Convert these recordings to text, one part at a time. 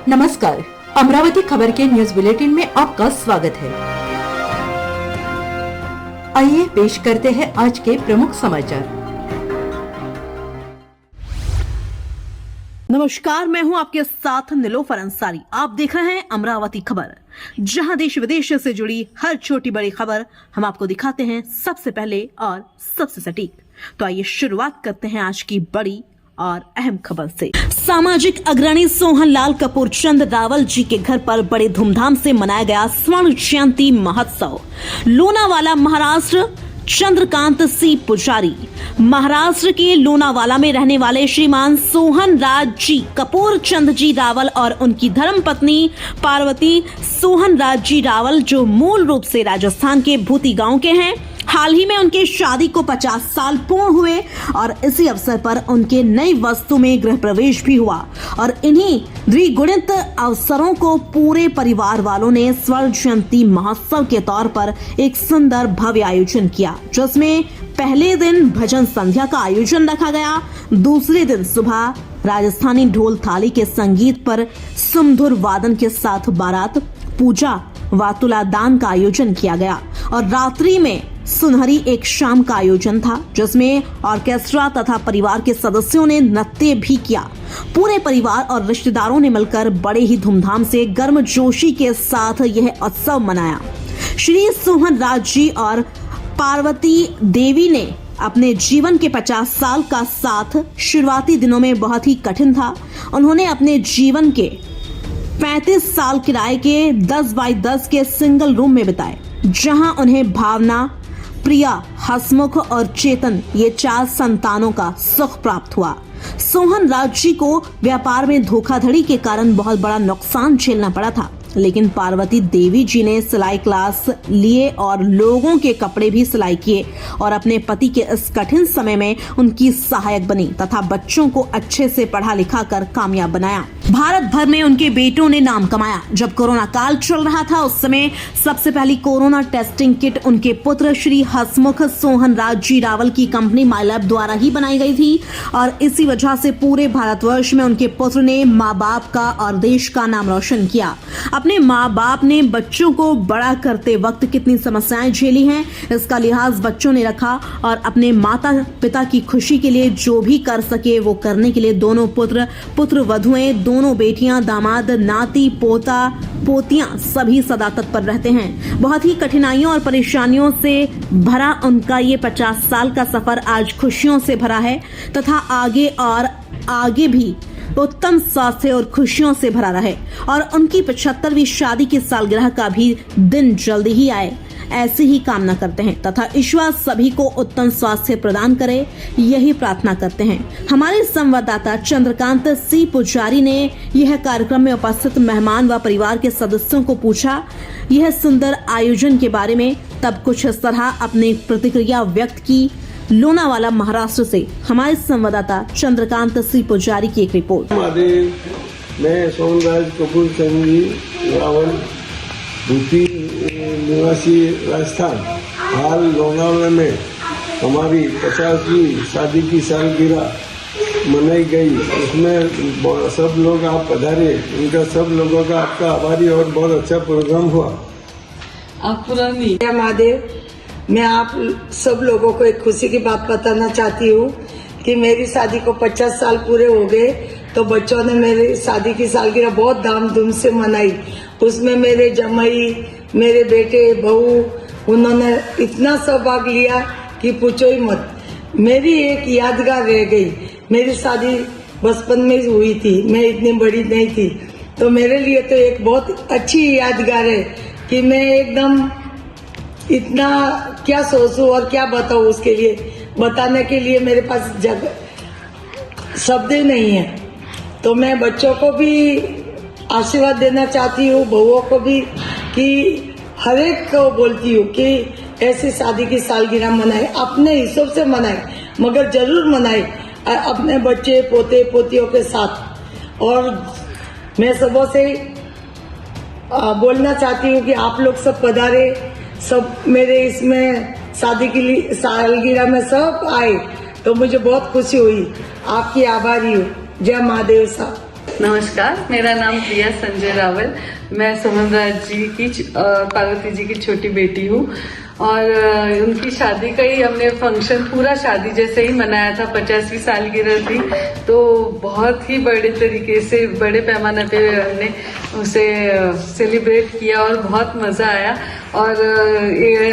नमस्कार, अमरावती खबर के न्यूज बुलेटिन में आपका स्वागत है। आइए पेश करते हैं आज के प्रमुख समाचार। नमस्कार, मैं हूं आपके साथ निलोफर अंसारी। आप देख रहे हैं अमरावती खबर, जहां देश विदेश से जुड़ी हर छोटी बड़ी खबर हम आपको दिखाते हैं सबसे पहले और सबसे सटीक। तो आइए शुरुआत करते हैं आज की बड़ी और अहम खबर से। सामाजिक अग्रणी सोहन लाल कपूर चंद रावल जी के घर पर बड़े धूमधाम से मनाया गया स्वर्ण जयंती महोत्सव। लोनावाला, महाराष्ट्र। चंद्रकांत सी पुजारी महाराष्ट्र के लोनावाला में रहने वाले श्रीमान सोहन राज जी कपूर चंद जी रावल और उनकी धर्मपत्नी पार्वती सोहन राज जी रावल, जो मूल रूप से राजस्थान के भूती गांव के हैं। हाल ही में उनकी शादी को 50 साल पूर्ण हुए और इसी अवसर पर उनके नई वस्तु में गृह प्रवेश भी हुआ और इन्हीं द्विगुणित अवसरों को पूरे परिवार वालों ने स्वर्ण जयंती महोत्सव के तौर पर एक सुंदर भव्य आयोजन किया, जिसमें पहले दिन भजन संध्या का आयोजन रखा गया। दूसरे दिन सुबह राजस्थानी ढोल थाली के संगीत पर सुमधुर वादन के साथ बारात, पूजा व तुलादान का आयोजन किया गया और रात्रि में सुनहरी एक शाम का आयोजन था, जिसमें ऑर्केस्ट्रा तथा परिवार के सदस्यों ने नृत्य भी किया। पूरे परिवार और रिश्तेदारों ने मिलकर बड़े ही धूमधाम से गर्मजोशी के साथ यह उत्सव मनाया। श्री सोहन राज जी और पार्वती देवी ने अपने जीवन के 50 साल का साथ शुरुआती दिनों में बहुत ही कठिन था। उन्होंने अपने जीवन के 35 साल किराए के 10 बाई 10 के सिंगल रूम में बिताए, जहां उन्हें भावना, प्रिया, हसमुख और चेतन, ये 4 संतानों का सुख प्राप्त हुआ। सोहन राज जी को व्यापार में धोखाधड़ी के कारण बहुत बड़ा नुकसान झेलना पड़ा था, लेकिन पार्वती देवी जी ने सिलाई क्लास लिए और लोगों के कपड़े भी सिलाई किए और अपने पति के इस कठिन समय में उनकी सहायक बनी तथा बच्चों को अच्छे से पढ़ा लिखा कर कामयाब बनाया। भारत भर में उनके बेटों ने नाम कमाया। जब कोरोना काल चल रहा था, उस समय सबसे पहली कोरोना टेस्टिंग किट उनके पुत्र श्री हसमुख सोहन राज जी रावल की कंपनी माइलैब द्वारा ही बनाई गई थी और इसी वजह से पूरे भारतवर्ष में उनके पुत्र ने माँ बाप का और देश का नाम रोशन किया। अपने माँ बाप ने बच्चों को बड़ा करते वक्त कितनी समस्याएं झेली हैं, इसका लिहाज बच्चों ने रखा और अपने माता पिता की खुशी के लिए जो भी कर सके वो करने के लिए दोनों पुत्र वधुएं, दोनों बेटियां, दामाद, नाती, पोता पोतियां सभी सदा तत्पर रहते हैं। बहुत ही कठिनाइयों और परेशानियों से भरा उनका ये 50 साल का सफर आज खुशियों से भरा है तथा आगे भी उत्तम स्वास्थ्य और खुशियों से भरा रहे और उनकी 75वीं शादी की सालगिरह का भी दिन जल्दी ही आए, ऐसी ही कामना करते हैं तथा ईश्वर सभी को उत्तम स्वास्थ्य प्रदान करे, यही प्रार्थना करते हैं। हमारे संवाददाता चंद्रकांत सी पुजारी ने यह कार्यक्रम में उपस्थित मेहमान व परिवार के सदस्यों को पूछा यह सुंदर आयोजन के बारे में, तब कुछ इस तरह अपनी प्रतिक्रिया व्यक्त की। लोनावाला, महाराष्ट्र से हमारे संवाददाता चंद्रकांत सी पुजारी की एक रिपोर्ट। मैं सोहन राज कपूर चंद जी रावल, भूती निवासी राजस्थान। हाल लोनावाला में हमारी 50वीं शादी की सालगिरह मनाई गई। उसमें सब लोग आप पधारे, उनका सब लोगों का आपका आभारी और बहुत अच्छा प्रोग्राम हुआ। महादेव, मैं आप सब लोगों को एक खुशी की बात बताना चाहती हूँ कि मेरी शादी को 50 साल पूरे हो गए, तो बच्चों ने मेरी शादी की सालगिरह बहुत धामधूम से मनाई। उसमें मेरे जमाई, मेरे बेटे, बहू, उन्होंने इतना सहभाग लिया कि पूछो ही मत। मेरी एक यादगार रह गई। मेरी शादी बचपन में हुई थी, मैं इतनी बड़ी नहीं थी, तो मेरे लिए तो एक बहुत अच्छी यादगार है कि मैं एकदम इतना क्या सोचूं और क्या बताऊं। उसके लिए बताने के लिए मेरे पास शब्द ही नहीं है। तो मैं बच्चों को भी आशीर्वाद देना चाहती हूँ, बहुओं को भी, कि हर एक को बोलती हूँ कि ऐसी शादी की सालगिरह मनाए, अपने हिसाब से मनाए, मगर जरूर मनाए अपने बच्चे पोते पोतियों के साथ। और मैं सबों से बोलना चाहती हूँ कि आप लोग सब पधारे, सब मेरे इसमें शादी की सालगिरह में सब आए, तो मुझे बहुत खुशी हुई। आपकी आभारी हूँ। जय महादेव साहब। नमस्कार, मेरा नाम प्रिया संजय रावल। मैं सुमन राज जी की पार्वती जी की छोटी बेटी हूँ और उनकी शादी का ही हमने फंक्शन पूरा शादी जैसे ही मनाया था। 50वीं सालगिरह थी तो बहुत ही बड़े तरीके से बड़े पैमाने पे हमने उसे सेलिब्रेट किया और बहुत मजा आया। और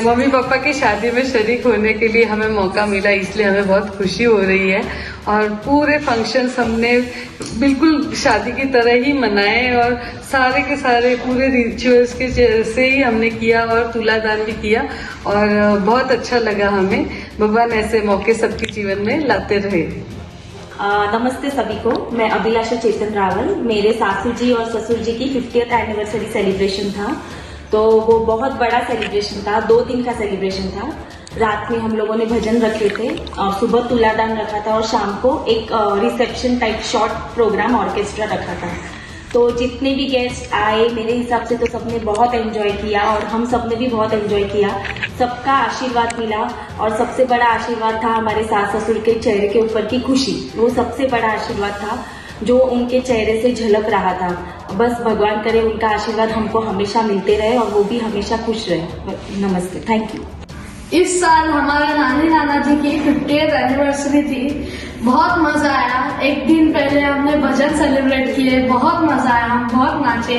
मम्मी पापा की शादी में शरीक होने के लिए हमें मौका मिला, इसलिए हमें बहुत खुशी हो रही है। और पूरे फंक्शंस हमने बिल्कुल शादी की तरह ही मनाए और सारे के सारे पूरे रिचुअल्स के जैसे ही हमने किया और तुलादान भी किया और बहुत अच्छा लगा हमें। भगवान ऐसे मौके सबके जीवन में लाते रहे। नमस्ते सभी को, मैं अभिलाषा चेतन रावल। मेरे सासू जी और ससुर जी की 50th एनिवर्सरी सेलिब्रेशन था, तो वो बहुत बड़ा सेलिब्रेशन था, 2 दिन का सेलिब्रेशन था। रात में हम लोगों ने भजन रखे थे और सुबह तुलादान रखा था और शाम को एक reception type short program orchestra रखा था। तो जितने भी गेस्ट आए मेरे हिसाब से तो सबने बहुत एंजॉय किया और हम सबने भी बहुत एंजॉय किया। सबका आशीर्वाद मिला और सबसे बड़ा आशीर्वाद था हमारे सास ससुर के चेहरे के ऊपर की खुशी। वो सबसे बड़ा आशीर्वाद था जो उनके चेहरे से झलक रहा था। बस भगवान करे उनका आशीर्वाद हमको हमेशा मिलते रहे और वो भी हमेशा खुश रहे। नमस्ते, थैंक यू। इस साल हमारे नानी नाना जी की 50th एनिवर्सरी थी। बहुत मजा आया। एक दिन पहले हमने भजन सेलिब्रेट किए, बहुत मजा आया, हम बहुत नाचे।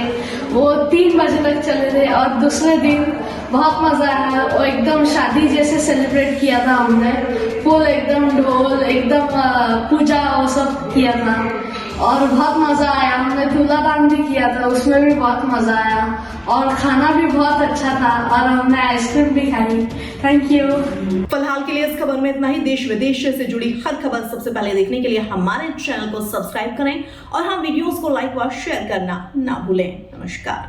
वो 3 बजे तक चले थे और दूसरे दिन बहुत मजा आया। वो एकदम शादी जैसे सेलिब्रेट किया था हमने, फुल एकदम ढोल एकदम पूजा वो सब किया था और बहुत मजा आया। हमने तुलादान भी किया था, उसमें भी बहुत मजा आया और खाना भी बहुत अच्छा था और हमने आइसक्रीम भी खाई। Thank you. फिलहाल के लिए इस खबर में इतना ही। देश विदेश से जुड़ी हर खबर सबसे पहले देखने के लिए हमारे चैनल को सब्सक्राइब करें और हम वीडियोस को लाइक व शेयर करना ना भूलें। नमस्कार।